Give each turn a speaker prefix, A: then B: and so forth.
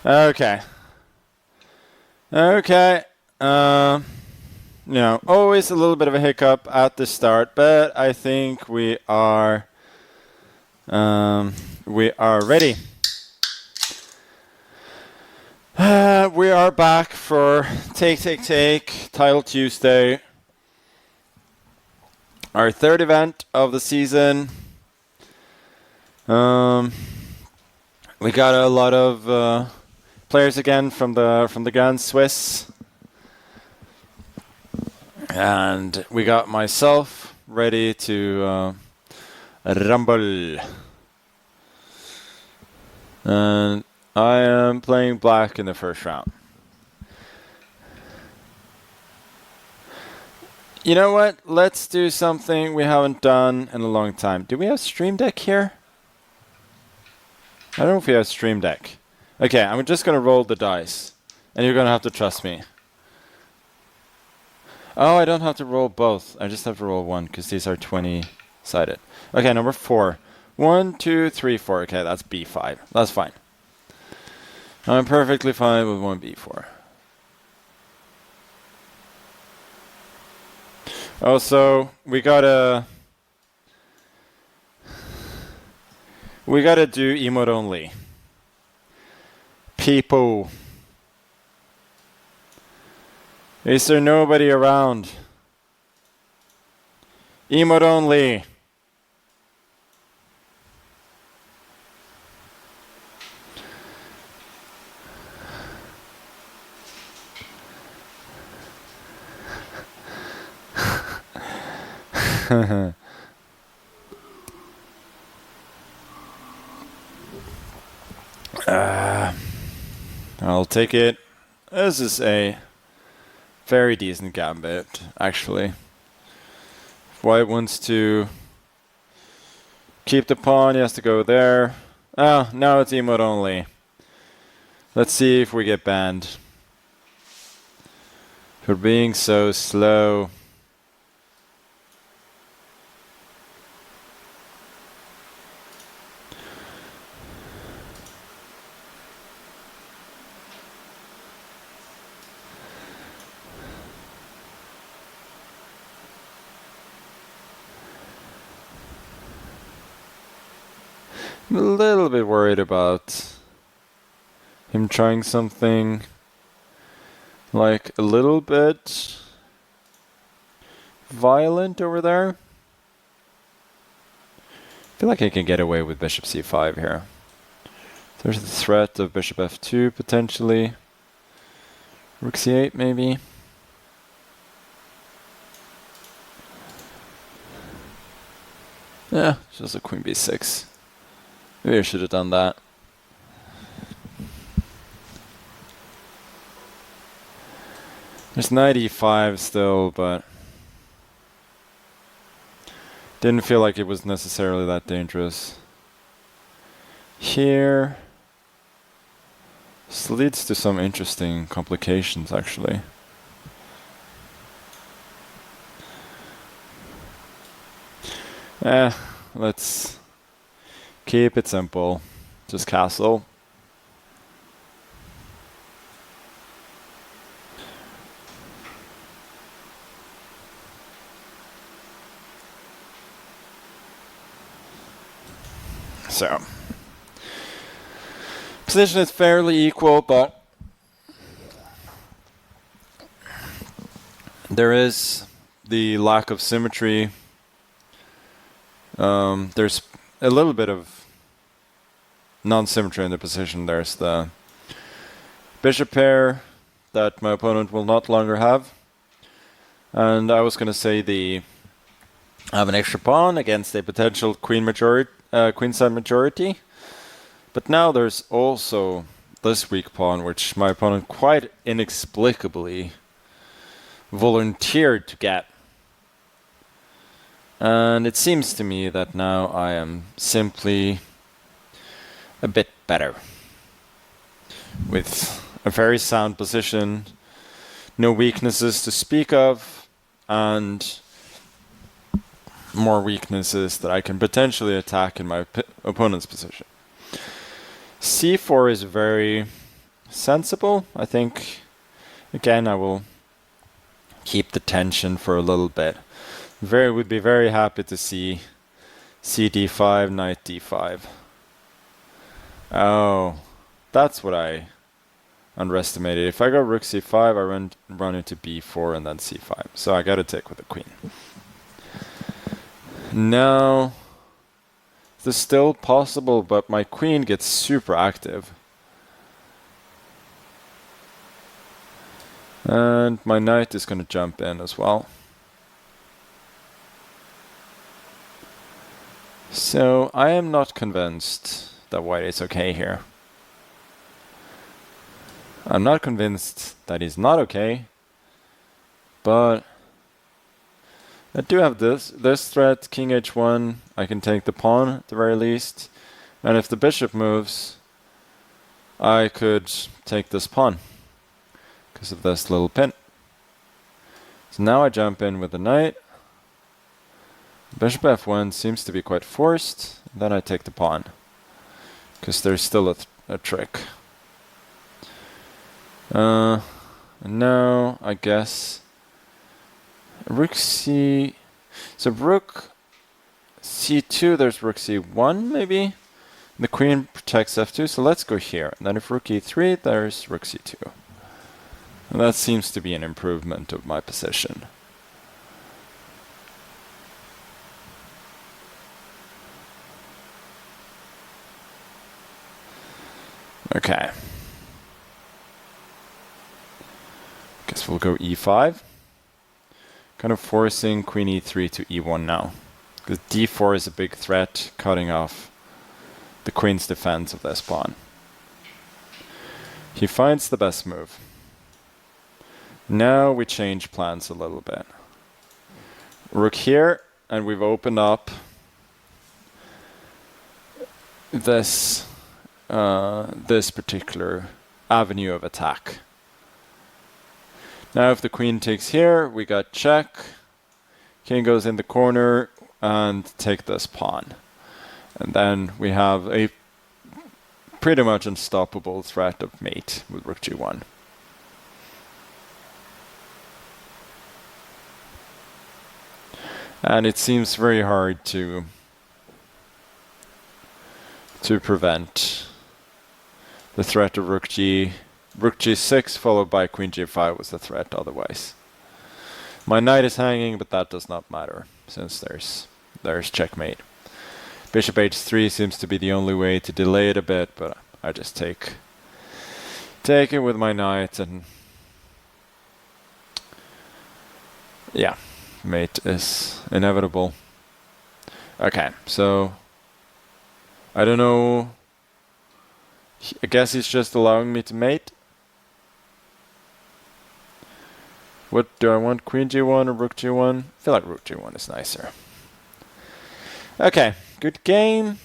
A: Okay. Okay. Always a little bit of a hiccup at the start, but I think we are ready. We are back for Take Title Tuesday, our third event of the season. We got a lot of players again from the Grand Swiss, and we got myself ready to rumble, and I am playing black in the first round. You know what? Let's do something we haven't done in a long time. Do we have Stream Deck here? I don't know if we have Stream Deck. Okay, I'm just going to roll the dice. And you're going to have to trust me. Oh, I don't have to roll both. I just have to roll one because these are 20-sided. Okay, number 4. 1, 2, 3, 4. Okay, that's B5. That's fine. I'm perfectly fine with 1 B4. Also, we gotta do emote only. People. Is there nobody around? Emote only. I'll take it. This is a very decent gambit, actually. If White wants to keep the pawn, he has to go there. Oh, now it's emote only. Let's see if we get banned for being so slow. I'm a little bit worried about him trying something like a little bit violent over there. I feel like I can get away with bishop c5 here. There's the threat of bishop f2 potentially. Rook c8 maybe. Yeah, just a queen b6. Maybe I should have done that. There's knight e5 still, but didn't feel like it was necessarily that dangerous. Here, this leads to some interesting complications, actually. Let's keep it simple. Just castle. So, position is fairly equal, but there is the lack of symmetry. There's a little bit of non-symmetry in the position. There's the bishop pair that my opponent will not longer have. And I was going to say I have an extra pawn against a potential queenside majority. But now there's also this weak pawn, which my opponent quite inexplicably volunteered to get. And it seems to me that now I am simply a bit better. With a very sound position, no weaknesses to speak of, and more weaknesses that I can potentially attack in my opponent's position. C4 is very sensible. I think, again, I will keep the tension for a little bit. Would be very happy to see d5, knight d5. Oh, that's what I underestimated. If I go rook c5, I run into b4 and then c5. So I gotta take with the queen. Now, this is still possible, but my queen gets super active. And my knight is gonna jump in as well. So I am not convinced that white is okay here. I'm not convinced that he's not okay, but I do have this threat, king h1, I can take the pawn at the very least, and if the bishop moves, I could take this pawn because of this little pin. So now I jump in with the knight. Bishop f1 seems to be quite forced, then I take the pawn because there's still a trick. And now I guess rook c. So rook c2, there's rook c1 maybe. The queen protects f2, so let's go here. And then if rook e3, there's rook c2. And that seems to be an improvement of my position. Okay. Guess we'll go e5. Kind of forcing queen e3 to e1 now. Because d4 is a big threat, cutting off the queen's defense of this pawn. He finds the best move. Now we change plans a little bit. Rook here, and we've opened up this this particular avenue of attack. Now if the queen takes here, we got check. King goes in the corner and take this pawn. And then we have a pretty much unstoppable threat of mate with rook g1. And it seems very hard to prevent the threat of rook g6 followed by queen g5 was the threat otherwise. My knight is hanging, but that does not matter since there's checkmate. Bishop h3 seems to be the only way to delay it a bit, but I just take it with my knight, and yeah, mate is inevitable. Okay, so I don't know. I guess he's just allowing me to mate. What do I want? Queen g1 or rook g1? I feel like rook g1 is nicer. Okay, good game.